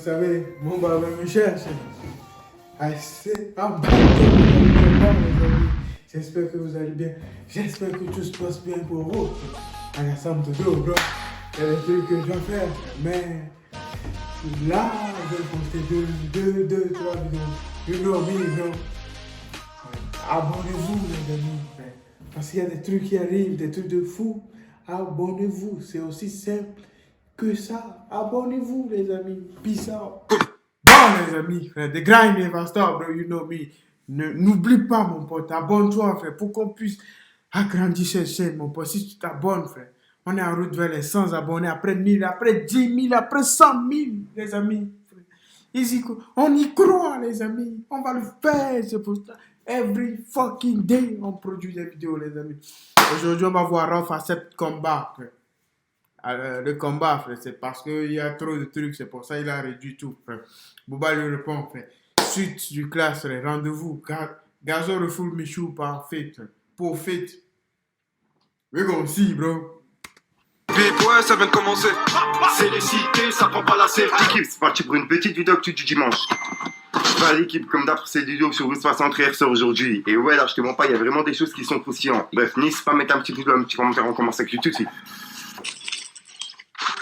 savez, mon baba me cherche. J'espère que vous allez bien. J'espère que tout se passe bien pour vous. I got something to do, bro. Il y a des trucs que je dois faire. Mais là, je vais poster deux, trois vidéos. You know me, bro. Abonnez-vous, les amis. Parce qu'il y a des trucs qui arrivent, des trucs de fou. Abonnez-vous. C'est aussi simple que ça. Abonnez-vous, les amis. Peace out. Bon, les amis, frère, the grind never stop, bro, you know me. N'oublie pas, mon pote, abonne-toi, frère, pour qu'on puisse agrandir cette chaîne, mon pote. Si tu t'abonnes, frère, on est en route vers les 100 abonnés, après 1000, après 10 000, après 100 000, les amis. On y croit, les amis. On va le faire, c'est pour ça. Every fucking day, on produit des vidéos, les amis. Aujourd'hui, on va voir Ruff accepte combat, frère. Le combat, frère, c'est parce qu'il y a trop de trucs, c'est pour ça qu'il a réduit tout, frère. Booba lui répond, frère. Suite du classe, frère, rendez-vous. Gazo refoule Michou par fait, pour fait. We gon' see, bro. Ouais, ça vient de commencer. C'est les cités, ça prend pas la CF. L'équipe, c'est parti pour une petite vidéo actu du dimanche. Enfin, l'équipe, comme d'hab, cette vidéo sur Vous63 sort aujourd'hui. Et ouais, là, je te mens pas, il y a vraiment des choses qui sont croustillantes. Bref, n'hésite pas à mettre un petit pouce bleu, un petit commentaire, on commence avec lui tout de suite.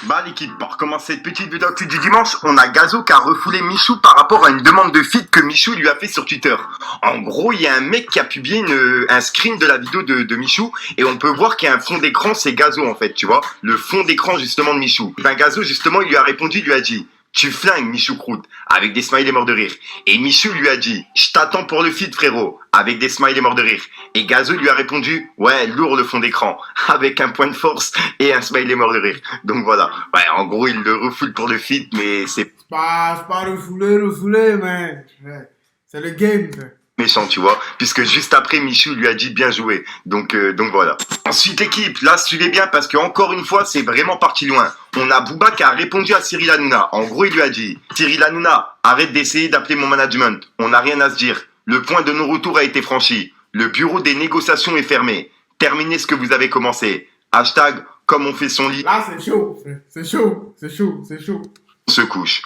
Bah l'équipe, pour commencer cette petite vidéo actu du dimanche, on a Gazo qui a refoulé Michou par rapport à une demande de feat que Michou lui a fait sur Twitter. En gros, il y a un mec qui a publié un screen de la vidéo de Michou et on peut voir qu'il y a un fond d'écran, c'est Gazo en fait, tu vois, le fond d'écran justement de Michou. Ben Gazo justement, il lui a répondu, il lui a dit: tu flingues Michou Croûte, avec des smileys morts de rire. Et Michou lui a dit: je t'attends pour le feat frérot, avec des smileys morts de rire. Et Gazo lui a répondu: ouais, lourd le fond d'écran, avec un point de force et un smiley mort de rire. Donc voilà, ouais, en gros il le refoule pour le feat, mais c'est pas refouler, man. Ouais. C'est le game, frère. Méchant, tu vois, puisque juste après Michou lui a dit bien joué. Donc voilà. Ensuite l'équipe, là suivez bien parce que encore une fois c'est vraiment parti loin. On a Booba qui a répondu à Cyril Hanouna. En gros il lui a dit: Cyril Hanouna, arrête d'essayer d'appeler mon management. On n'a rien à se dire. Le point de non-retour a été franchi. Le bureau des négociations est fermé. Terminez ce que vous avez commencé. Hashtag comme on fait son lit. Là c'est chaud, frère. C'est chaud. On se couche.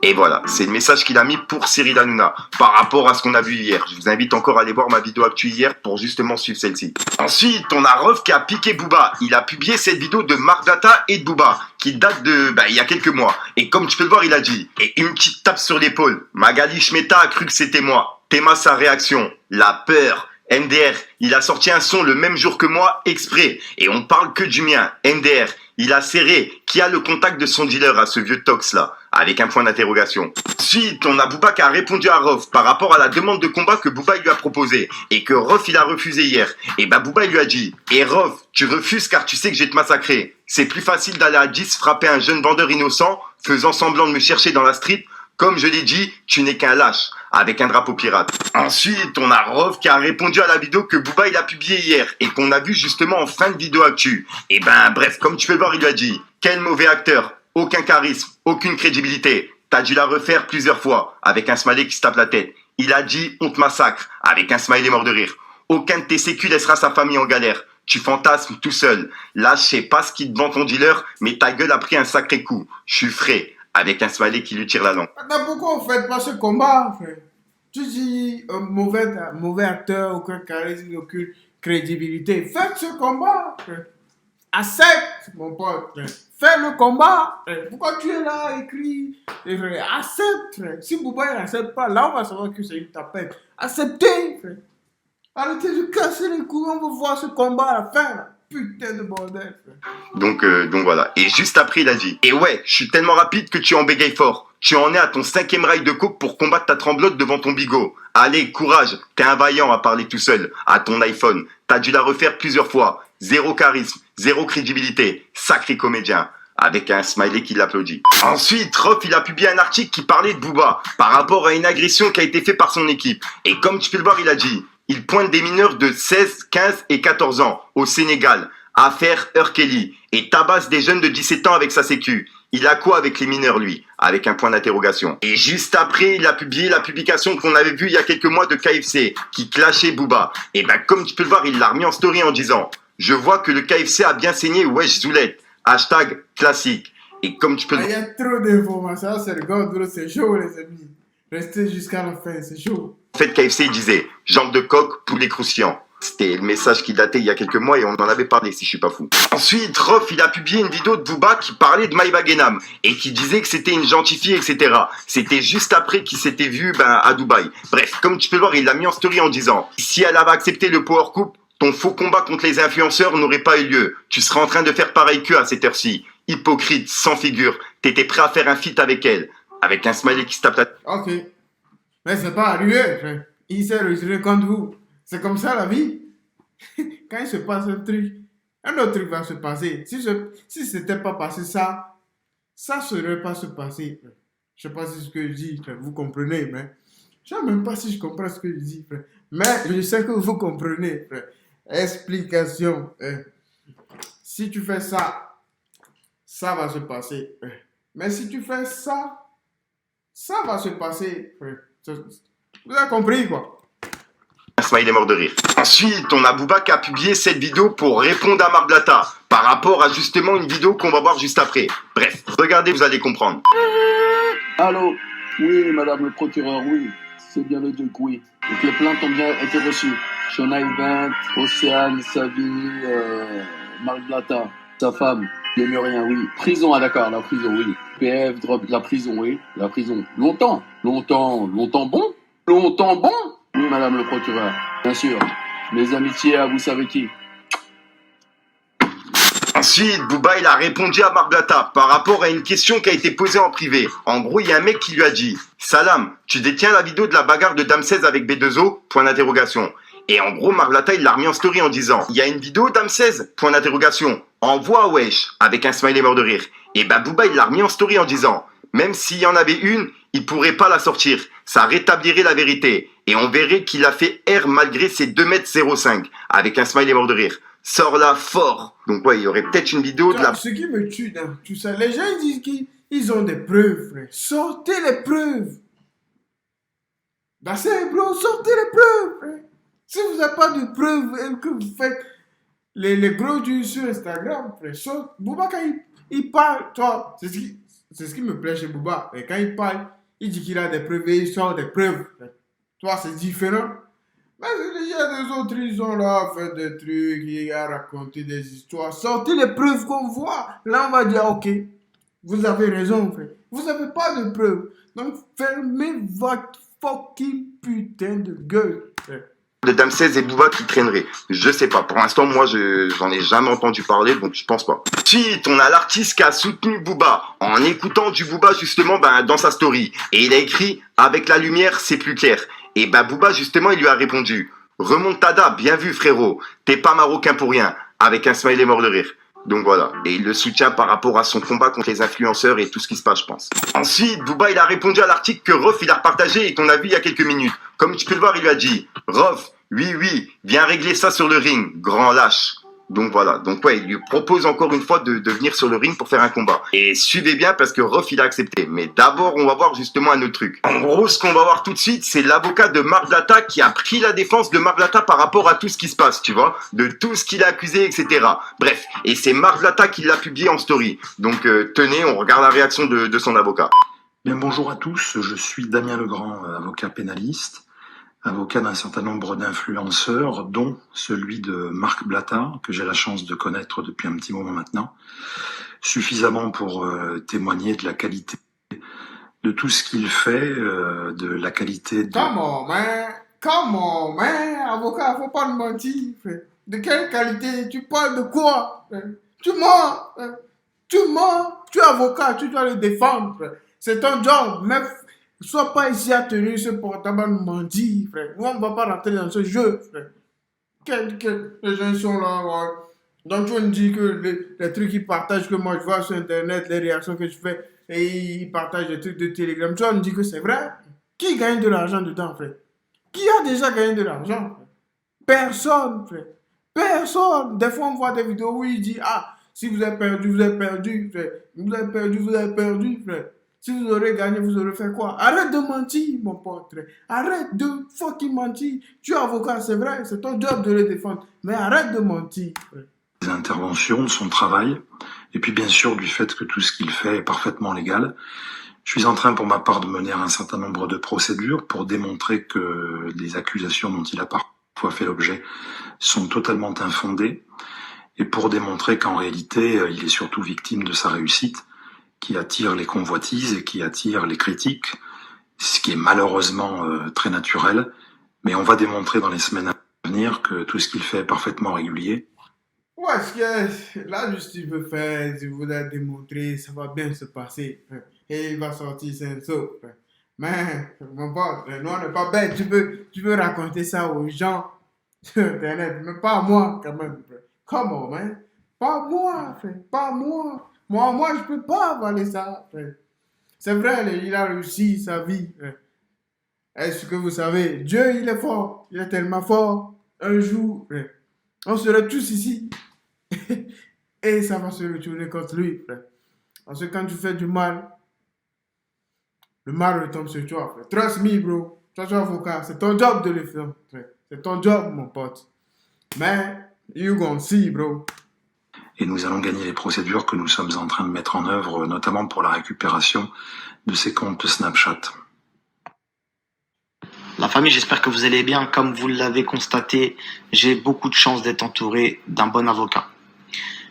Et voilà, c'est le message qu'il a mis pour Cyril Hanouna par rapport à ce qu'on a vu hier. Je vous invite encore à aller voir ma vidéo actu hier pour justement suivre celle-ci. Ensuite, on a Ruff qui a piqué Booba. Il a publié cette vidéo de Mark Data et de Booba qui date de il y a quelques mois. Et comme tu peux le voir, il a dit: et une petite tape sur l'épaule. Magali Shmeta a cru que c'était moi. Théma sa réaction. La peur. MDR, il a sorti un son le même jour que moi, exprès. Et on parle que du mien. MDR, il a serré. Qui a le contact de son dealer à ce vieux tox là? Avec un point d'interrogation. Ensuite, on a Booba qui a répondu à Ruff par rapport à la demande de combat que Booba lui a proposé. Et que Ruff il a refusé hier. Et Booba il lui a dit: et Ruff, tu refuses car tu sais que je vais te massacrer. C'est plus facile d'aller à 10 frapper un jeune vendeur innocent, faisant semblant de me chercher dans la street. Comme je l'ai dit, tu n'es qu'un lâche, avec un drapeau pirate. Ensuite, on a Ruff qui a répondu à la vidéo que Booba il a publiée hier et qu'on a vu justement en fin de vidéo actu. Et bref, comme tu peux le voir, il lui a dit: quel mauvais acteur, aucun charisme, aucune crédibilité. T'as dû la refaire plusieurs fois, avec un smiley qui se tape la tête. Il a dit: on te massacre, avec un smiley mort de rire. Aucun de tes sécu laissera sa famille en galère. Tu fantasmes tout seul. Là, je sais pas ce qui te vend ton dealer, mais ta gueule a pris un sacré coup. Je suis frais. Avec un smiley qui lui tire la langue. Maintenant, pourquoi on fait pas ce combat, frère? Tu dis mauvais acteur, aucun charisme, aucune crédibilité. Faites ce combat, frère. Accepte, mon pote, frère. Fais le combat, frère. Pourquoi tu es là, écrit, frère? Accepte, frère. Si Booba n'accepte pas, là on va savoir que c'est une tapette. Acceptez, frère. Arrêtez de casser les couilles, on va voir ce combat à la fin, là. Putain de bordel, frère. Donc voilà. Et juste après, il a dit: et ouais, je suis tellement rapide que tu en bégayes fort. Tu en es à ton 5e rail de coke pour combattre ta tremblote devant ton bigot. Allez, courage. T'es un vaillant à parler tout seul, à ton iPhone. T'as dû la refaire plusieurs fois. Zéro charisme, zéro crédibilité. Sacré comédien. Avec un smiley qui l'applaudit. Ensuite, Ruff, il a publié un article qui parlait de Booba par rapport à une agression qui a été faite par son équipe. Et comme tu peux le voir, il a dit: il pointe des mineurs de 16, 15 et 14 ans au Sénégal. Affaire Kelly. Et tabasse des jeunes de 17 ans avec sa sécu. Il a quoi avec les mineurs, lui? Avec un point d'interrogation. Et juste après, il a publié la publication qu'on avait vue il y a quelques mois de KFC, qui clashait Booba. Et comme tu peux le voir, il l'a remis en story en disant: je vois que le KFC a bien saigné, wesh Zoulette. Hashtag classique. Et comme tu peux Ah, le il y a trop d'informations, c'est rigolo, c'est chaud, les amis. Restez jusqu'à la fin, c'est chaud. En fait, KFC il disait jambe de coq, poulet croustillant. C'était le message qui datait il y a quelques mois et on en avait parlé si je suis pas fou. Ensuite, Rof, il a publié une vidéo de Booba qui parlait de Maïva Genam et qui disait que c'était une gentille fille, etc. C'était juste après qu'il s'était vu à Dubaï. Bref, comme tu peux le voir, il l'a mis en story en disant si elle avait accepté le Power Couple, ton faux combat contre les influenceurs n'aurait pas eu lieu. Tu serais en train de faire pareil qu'eux à cette heure-ci. Hypocrite, sans figure. T'étais prêt à faire un feat avec elle. Avec un smiley qui se tape la Ok. Mais c'est pas arrivé, frère. Il s'est retiré contre vous. C'est comme ça la vie. Quand il se passe un autre truc va se passer. Si c'était pas passé ça, ça serait pas se passer, frère. Je sais pas si ce que je dis, frère, vous comprenez, mais je sais même pas si je comprends ce que je dis, frère. Mais je sais que vous comprenez, frère. Explication. Si tu fais ça, ça va se passer. Mais si tu fais ça, ça va se passer, frère. Vous avez compris, quoi? Un smiley mort de rire. Ensuite, on a Booba qui a publié cette vidéo pour répondre à Marc Blatta par rapport à justement une vidéo qu'on va voir juste après. Bref, regardez, vous allez comprendre. Allô? Oui, madame le procureur, oui. C'est bien le Duc, oui. Donc les plaintes ont bien été reçues. Shona Event, Océane, Savini, Marc Blatta, sa femme, rien, oui. Prison, ah d'accord, la prison, oui. PF, drop, la prison, oui. La prison. Longtemps bon? Longtemps bon? Oui, madame le procureur, bien sûr. Mes amitiés à vous savez qui. Ensuite, Booba, il a répondu à Marc Blatta par rapport à une question qui a été posée en privé. En gros, il y a un mec qui lui a dit « Salam, tu détiens la vidéo de la bagarre de Dame 16 avec B2O ?» Point d'interrogation. Et en gros, Marc Blatta, il l'a remis en story en disant « Il y a une vidéo Dame 16 ?» Point d'interrogation. Envoie wesh avec un smiley mort de rire. Et bah Booba, il l'a remis en story en disant « Même s'il y en avait une, il pourrait pas la sortir. Ça rétablirait la vérité. Et on verrait qu'il a fait R malgré ses 2,05 m avec un smiley mort de rire. Sors-la fort. Donc ouais, il y aurait peut-être une vidéo de la... Ce qui me tue dans tout ça, les gens ils disent qu'ils ont des preuves, frère. Sortez les preuves. C'est bro, sortez les preuves, frère. Si vous n'avez pas de preuves et que vous faites les gros dieux sur Instagram, frère, Booba quand il parle, toi, c'est ce qui me plaît chez Booba. Et quand il parle, il dit qu'il a des preuves et il sort des preuves. Frère. Toi, c'est différent. Mais il y a des autres, ils ont là fait des trucs, ils ont raconté des histoires. Sortez les preuves qu'on voit. Là, on va dire, ok, vous avez raison, frère. Vous n'avez pas de preuves. Donc, fermez votre fucking putain de gueule, frère. De Dame 16 et Booba qui traînerait. Je sais pas. Pour l'instant, moi, j'en ai jamais entendu parler, donc je pense pas. Ensuite, on a l'artiste qui a soutenu Booba en écoutant du Booba justement dans sa story. Et il a écrit « Avec la lumière, c'est plus clair ». Et Booba, justement, il lui a répondu « Remontada, bien vu frérot, t'es pas marocain pour rien », avec un smiley mort de rire. Donc voilà, et il le soutient par rapport à son combat contre les influenceurs et tout ce qui se passe, je pense. Ensuite, Booba, il a répondu à l'article que Rof, il a repartagé et qu'on a vu il y a quelques minutes. Comme tu peux le voir, il lui a dit « Rof, oui, viens régler ça sur le ring, grand lâche ». Donc voilà, donc ouais, il lui propose encore une fois de venir sur le ring pour faire un combat. Et suivez bien parce que Rof, il a accepté. Mais d'abord, on va voir justement un autre truc. En gros, ce qu'on va voir tout de suite, c'est l'avocat de Marc Blatta qui a pris la défense de Marc Blatta par rapport à tout ce qui se passe, tu vois, de tout ce qu'il a accusé, etc. Bref, et c'est Marc Blatta qui l'a publié en story. Donc tenez, on regarde la réaction de son avocat. Bien, bonjour à tous, je suis Damien Legrand, avocat pénaliste, avocat d'un certain nombre d'influenceurs, dont celui de Marc Blatta, que j'ai la chance de connaître depuis un petit moment maintenant, suffisamment pour témoigner de la qualité de tout ce qu'il fait, de la qualité de... Come on, man, avocat, faut pas me mentir, frère. De quelle qualité? Tu parles de quoi, frère? Tu mens, frère. Tu es avocat, tu dois le défendre, frère. C'est ton job, mais sois pas ici à tenir ce portable de mentir, frère. Nous, on ne va pas rentrer dans ce jeu, frère. Les gens sont là, ouais. Donc, tu me dis que les trucs qu'ils partagent, que moi je vois sur Internet, les réactions que je fais, et ils partagent des trucs de Telegram, tu vas me dire que c'est vrai. Qui gagne de l'argent dedans, frère? Qui a déjà gagné de l'argent, frère? Personne, frère. Personne. Des fois, on voit des vidéos où il dit, ah, si vous avez perdu, vous avez perdu, frère. Vous avez perdu, vous avez perdu, frère. Si vous aurez gagné, vous aurez fait quoi? Arrête de mentir, mon pote, frère. Arrête de fucking mentir. Tu es avocat, c'est vrai, c'est ton job de le défendre. Mais arrête de mentir, frère. Les interventions, de son travail, et puis bien sûr du fait que tout ce qu'il fait est parfaitement légal. Je suis en train pour ma part de mener un certain nombre de procédures pour démontrer que les accusations dont il a parfois fait l'objet sont totalement infondées, et pour démontrer qu'en réalité il est surtout victime de sa réussite, qui attire les convoitises et qui attire les critiques, ce qui est malheureusement très naturel, mais on va démontrer dans les semaines à venir que tout ce qu'il fait est parfaitement régulier. Ouais, ce que là, juste, tu veux faire, je voudrais démontrer, ça va bien se passer. Et il va sortir sain et sauf. Mais, mon pote, nous, on n'est pas bête. Tu veux raconter ça aux gens sur Internet, mais pas à moi, quand même. Come on, man. Pas moi, frère. Pas moi. Moi, je peux pas avaler ça, frère. C'est vrai, il a réussi sa vie, frère. Est-ce que vous savez, Dieu, il est fort. Il est tellement fort. Un jour, frère, on serait tous ici. Et ça va se retourner contre lui, frère. Parce que quand tu fais du mal, le mal retombe sur toi, frère. Trust me, bro. Toi, tu es avocat. C'est ton job de le faire, frère. C'est ton job, mon pote. Mais, you gonna see, bro. Et nous allons gagner les procédures que nous sommes en train de mettre en œuvre, notamment pour la récupération de ces comptes Snapchat. La famille, j'espère que vous allez bien. Comme vous l'avez constaté, j'ai beaucoup de chance d'être entouré d'un bon avocat.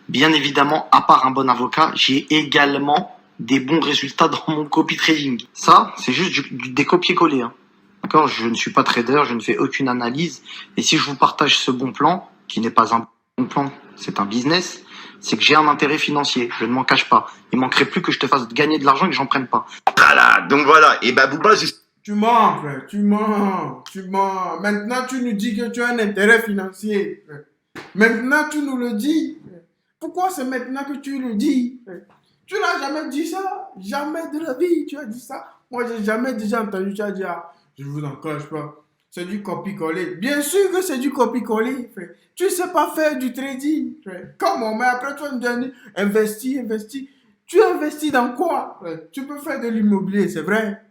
Bien évidemment, à part un bon avocat, j'ai également des bons résultats dans mon copy trading. Ça, c'est juste des copier-coller. Hein. D'accord ? Je ne suis pas trader, je ne fais aucune analyse. Et si je vous partage ce bon plan, qui n'est pas un bon plan, c'est un business, c'est que j'ai un intérêt financier. Je ne m'en cache pas. Il manquerait plus que je te fasse gagner de l'argent et que j'en prenne pas. Voilà, donc voilà. Et bah Booba, Tu mens, frère. Tu mens. Tu mens. Maintenant, tu nous dis que tu as un intérêt financier, frère. Maintenant, tu nous le dis. Frère. Pourquoi c'est maintenant que tu le dis, frère? Tu n'as jamais dit ça. Jamais de la vie, tu as dit ça. Moi, j'ai jamais déjà entendu tu as dit, ah, je vous en cache pas. C'est du copie-coller. Bien sûr que c'est du copie-coller, frère. Tu sais pas faire du trading, frère. Comment? Mais après, tu vas me dire, investis. Tu investis dans quoi, frère? Tu peux faire de l'immobilier, c'est vrai.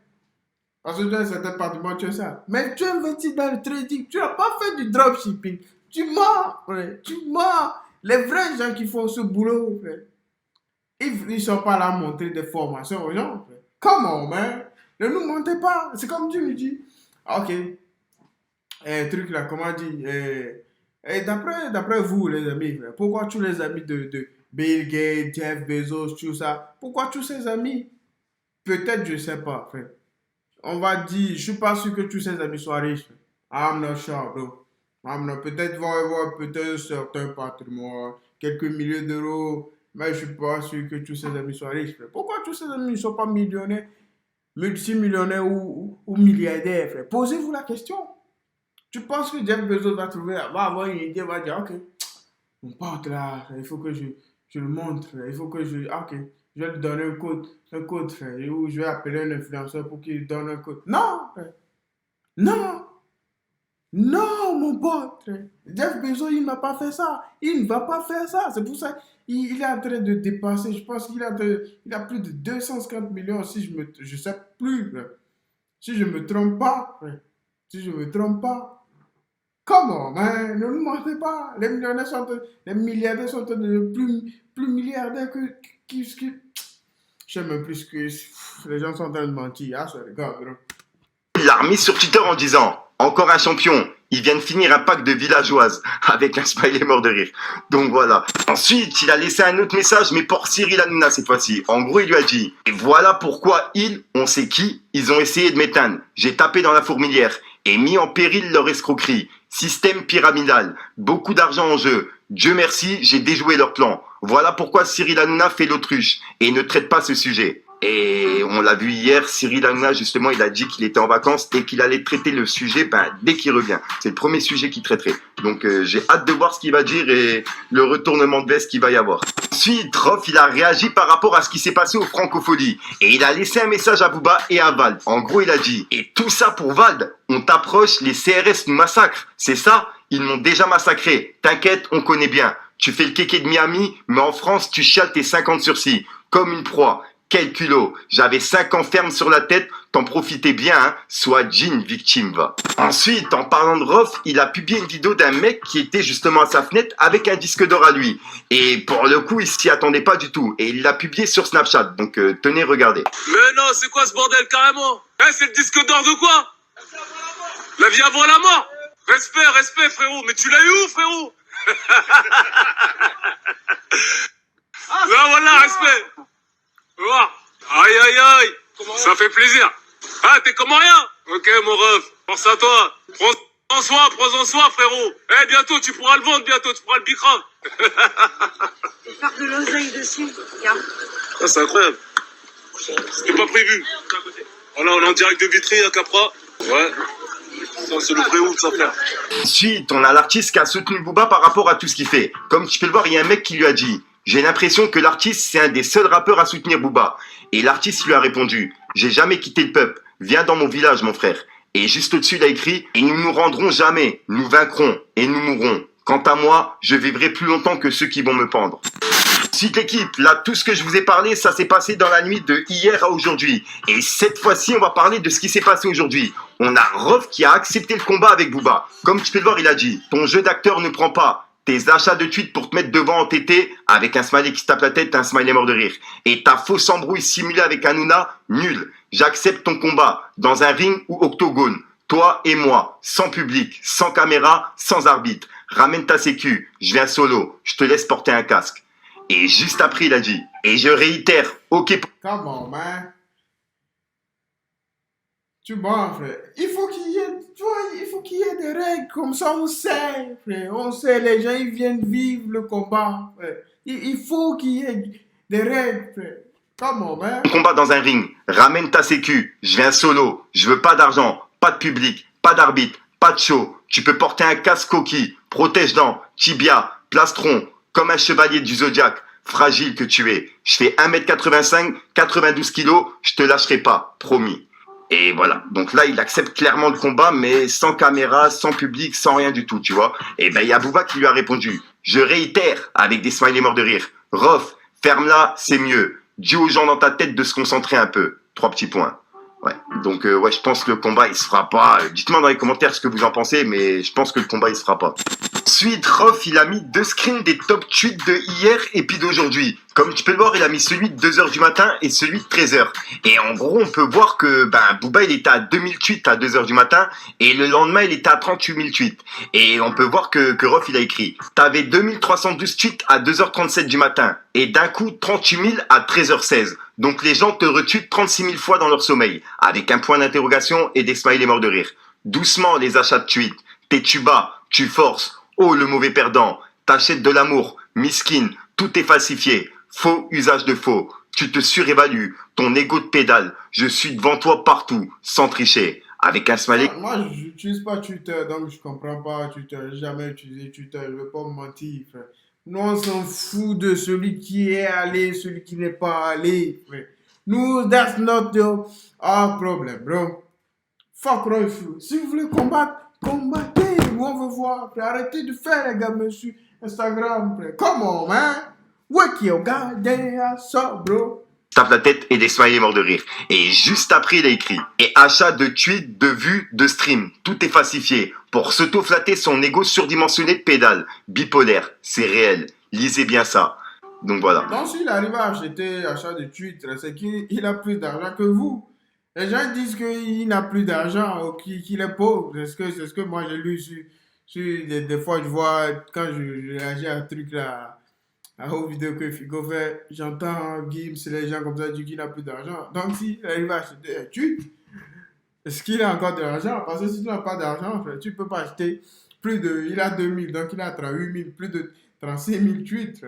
Parce que tu as un certain patrimoine, tu as ça. Mais tu investis dans le trading. Tu n'as pas fait du dropshipping. Tu mens, frère. Tu mens. Les vrais gens qui font ce boulot, frère, ils ne sont pas là à montrer des formations aux gens, frère. Comment, man? Ne nous mentez pas. C'est comme tu me dis. Ok. Truc là, comment dire? D'après vous, les amis, frère, pourquoi tous les amis de Bill Gates, Jeff Bezos, tout ça, pourquoi tous ces amis? Peut-être, je ne sais pas, frère. On va dire, je suis pas sûr que tous ces amis soient riches. I'm not sure, bro. Peut-être va y avoir peut-être certains patrimoines, quelques milliers d'euros, mais je suis pas sûr que tous ces amis soient riches. Frère. Pourquoi tous ces amis ne sont pas millionnaires, multimillionnaires ou milliardaires, frère? Posez-vous la question. Tu penses que Jeff Bezos va avoir une idée, va dire, ok, mon pote là, il faut que je le montre, il faut que ok. Je vais lui donner un code, frère. Ou je vais appeler un influenceur pour qu'il donne un code. Non, frère. Non. Non, mon pote, frère. Jeff Bezos, il n'a pas fait ça. Il ne va pas faire ça. C'est pour ça qu'il est en train de dépasser. Je pense qu'il a plus de 250 millions, si je sais plus, frère. Si je me trompe pas, frère. Si je me trompe pas. Comment, man? Ne nous mentez pas. Les milliardaires sont plus milliardaires que je sais même plus que les gens sont en train de mentir. Ah, ça regarde, bro. il l'a remis sur Twitter en disant « Encore un champion, il vient de finir un pack de villageoises » avec un smiley mort de rire. Donc voilà. Ensuite, il a laissé un autre message, mais pour Cyril Hanouna cette fois-ci. En gros, il lui a dit « Et voilà pourquoi on sait qui, ils ont essayé de m'éteindre. J'ai tapé dans la fourmilière et mis en péril leur escroquerie. Système pyramidal, beaucoup d'argent en jeu. Dieu merci, j'ai déjoué leur plan. Voilà pourquoi Cyril Hanouna fait l'autruche et ne traite pas ce sujet. » Et on l'a vu hier, Cyril Hanouna, justement, il a dit qu'il était en vacances et qu'il allait traiter le sujet dès qu'il revient. C'est le premier sujet qu'il traiterait. Donc j'ai hâte de voir ce qu'il va dire et le retournement de veste qu'il va y avoir. Ensuite, Rof, il a réagi par rapport à ce qui s'est passé au Francofolie. Et il a laissé un message à Booba et à Vald. En gros, il a dit « Et tout ça pour Vald, on t'approche, les CRS nous massacrent. C'est ça? Ils m'ont déjà massacré. T'inquiète, on connaît bien. Tu fais le kéké de Miami, mais en France, tu chiales tes 50 sursis. Comme une proie. Quel culot. J'avais 5 ans ferme sur la tête, t'en profitais bien, hein. Sois jean victime, va. Ensuite, en parlant de Rof, il a publié une vidéo d'un mec qui était justement à sa fenêtre avec un disque d'or à lui. Et pour le coup, il s'y attendait pas du tout. Et il l'a publié sur Snapchat, donc tenez, regardez. Mais non, c'est quoi ce bordel carrément? C'est le disque d'or de quoi? La vie avant la mort. Respect frérot. Mais tu l'as eu où frérot? Là voilà, respect. Voir. Aïe. Ça fait plaisir. Ah, t'es comme rien. Ok, mon ref. Pense à toi. Prends-en soin, frérot. Bientôt, tu pourras le vendre, tu pourras le bicrave. Faire de l'oseille dessus, regarde. Ah, c'est incroyable. C'était pas prévu. Voilà, on est en direct de Vitry à Capra. Ouais. Ça, c'est le vrai ouf, ça, frère. Ensuite, on a l'artiste qui a soutenu Booba par rapport à tout ce qu'il fait. Comme tu peux le voir, il y a un mec qui lui a dit: j'ai l'impression que l'artiste, c'est un des seuls rappeurs à soutenir Booba. Et l'artiste lui a répondu: j'ai jamais quitté le peuple. Viens dans mon village, mon frère. Et juste au-dessus, il a écrit: et nous nous rendrons jamais. Nous vaincrons et nous mourrons. Quant à moi, je vivrai plus longtemps que ceux qui vont me pendre. Ensuite, l'équipe, là, tout ce que je vous ai parlé, ça s'est passé dans la nuit de hier à aujourd'hui. Et cette fois-ci, on va parler de ce qui s'est passé aujourd'hui. On a Rof qui a accepté le combat avec Booba. Comme tu peux le voir, il a dit: ton jeu d'acteur ne prend pas tes achats de tweets pour te mettre devant en TT avec un smiley qui se tape la tête, un smiley mort de rire. Et ta fausse embrouille simulée avec Hanouna, nul. J'accepte ton combat dans un ring ou octogone. Toi et moi, sans public, sans caméra, sans arbitre. Ramène ta sécu, je viens solo, je te laisse porter un casque. Et juste après, il a dit: et je réitère, ok. Come on, man. Tu vois, frère. Il faut qu'il y ait, tu vois, il faut qu'il y ait des règles. Comme ça, on sait, frère. On sait, les gens, ils viennent vivre le combat, frère. Il faut qu'il y ait des règles, frère. Come on, man. Combat dans un ring, ramène ta sécu, je viens solo, je veux pas d'argent, pas de public, pas d'arbitre, pas de show. Tu peux porter un casque coquille, protège-dents, tibia, plastron, comme un chevalier du zodiaque, fragile que tu es. Je fais 1m85, 92 kilos, je te lâcherai pas, promis. Et voilà, donc là, il accepte clairement le combat, mais sans caméra, sans public, sans rien du tout, tu vois. Et ben, il y a Booba qui lui a répondu: je réitère, avec des smileys morts de rire. Rof, ferme-la, c'est mieux. Dis aux gens dans ta tête de se concentrer un peu. 3 petits points. Ouais, donc ouais, je pense que le combat, il se fera pas. Dites-moi dans les commentaires ce que vous en pensez, mais je pense que le combat, il se fera pas. Ensuite, Rof, il a mis 2 screens des top tweets de hier et puis d'aujourd'hui. Comme tu peux le voir, il a mis celui de 2h du matin et celui de 13h. Et en gros, on peut voir que Booba, il était à 2000 tweets à 2h du matin et le lendemain, il était à 38 000 tweets. Et on peut voir que Rof, il a écrit: t'avais 2312 tweets à 2h37 du matin et d'un coup 38 000 à 13h16. Donc les gens te retweetent 36 000 fois dans leur sommeil, avec un point d'interrogation et des smileys morts de rire. Doucement les achats de tweets. T'es tu bas, tu forces. Oh, le mauvais perdant, t'achètes de l'amour, miskin, tout est falsifié, faux usage de faux, tu te surévalues, ton ego de pédale, je suis devant toi partout, sans tricher, avec un smiley. Moi, je n'utilise pas Twitter, donc je comprends pas Twitter. J'ai jamais utilisé Twitter, je ne veux pas me mentir, frère. Nous, on s'en fout de celui qui est allé, celui qui n'est pas allé, frère. Nous, that's not our problem, bro. Fuck Royflu. Si vous voulez combattre, combattez. Nous, on veut voir. Frère. Arrêtez de faire les gars sur Instagram, frère. Come on, man. Wake your goddamn ass up, bro. Tape la tête et des smileys morts de rire. Et juste après, il a écrit: et achat de tweets, de vues, de streams. Tout est falsifié. Pour s'auto-flatter son ego surdimensionné de pédale. Bipolaire. C'est réel. Lisez bien ça. Donc voilà. Donc, s'il arrive à acheter achat de tweets, c'est qu'il a plus d'argent que vous. Les gens disent qu'il n'a plus d'argent ou qu'il est pauvre. C'est ce que moi j'ai lu sur des fois je vois quand je réagis à un truc là, aux vidéos que Figo fait, j'entends Gims, les gens comme ça dire qu'il n'a plus d'argent. Donc s'il arrive à acheter un tweet, est-ce qu'il a encore de l'argent? Parce que si tu n'as pas d'argent, tu ne peux pas acheter plus de... Il a 2000, donc il a 38 000, plus de 36 000 tweets.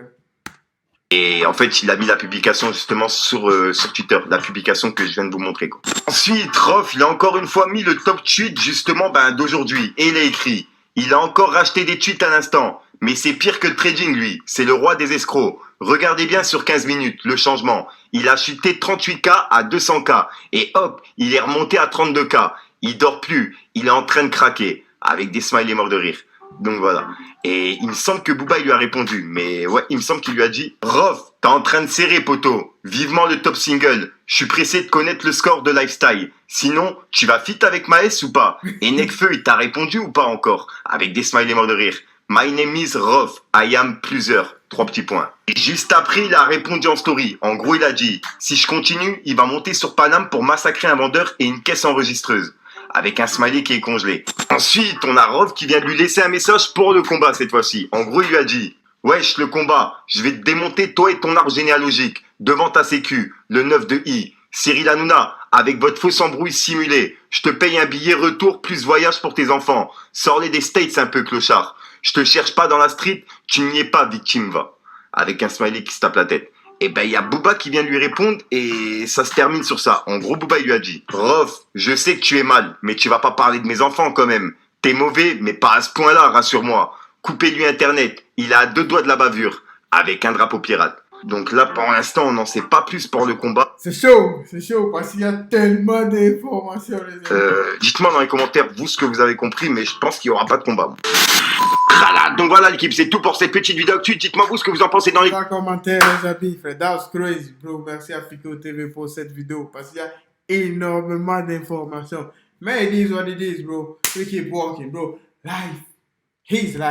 Et en fait, il a mis la publication justement sur Twitter, la publication que je viens de vous montrer, quoi. Ensuite, Rof, il a encore une fois mis le top tweet justement d'aujourd'hui. Et il a écrit: il a encore racheté des tweets à l'instant. Mais c'est pire que le trading, lui. C'est le roi des escrocs. Regardez bien sur 15 minutes, le changement. Il a chuté 38K à 200K. Et hop, il est remonté à 32K. Il dort plus. Il est en train de craquer. Avec des smileys morts de rire. Donc voilà. Et il me semble que Booba, il lui a répondu. Mais ouais, il me semble qu'il lui a dit: Rof, T'es en train de serrer, poteau. Vivement le top single. Je suis pressé de connaître le score de Lifestyle. Sinon, tu vas fit avec Maes ou pas? Et Nekfeu, il t'a répondu ou pas encore? Avec des smileys morts de rire. My name is Rof. I am plusieurs. 3 petits points. Et juste après, il a répondu en story. En gros, il a dit, si je continue, il va monter sur Paname pour massacrer un vendeur et une caisse enregistreuse. Avec un smiley qui est congelé. Ensuite, on a Rof qui vient de lui laisser un message pour le combat cette fois-ci. En gros, il lui a dit, wesh, le combat, je vais te démonter toi et ton arbre généalogique, devant ta sécu, le 9 de I. Cyril Hanouna, avec votre fausse embrouille simulée, je te paye un billet retour plus voyage pour tes enfants. Sors-les des States un peu, clochard. Je te cherche pas dans la street, tu n'y es pas, victime, va. Avec un smiley qui se tape la tête. Et ben, il y a Booba qui vient lui répondre et ça se termine sur ça. En gros, Booba, il lui a dit, Rof, je sais que tu es mal, mais tu vas pas parler de mes enfants quand même. T'es mauvais, mais pas à ce point-là, rassure-moi. Coupez-lui Internet, il est à 2 doigts de la bavure, avec un drapeau pirate. Donc là, pour l'instant, on n'en sait pas plus pour le combat. C'est chaud, parce qu'il y a tellement d'informations, les amis. Dites-moi dans les commentaires, vous, ce que vous avez compris, mais je pense qu'il n'y aura pas de combat. Voilà, donc voilà l'équipe, c'est tout pour cette petite vidéo actu. Dites-moi vous ce que vous en pensez dans les commentaires, les amis, frère. That was crazy, bro. Merci à Fico TV pour cette vidéo, parce qu'il y a énormément d'informations. Mais it is what it is, bro. We keep walking, bro. Life, his life.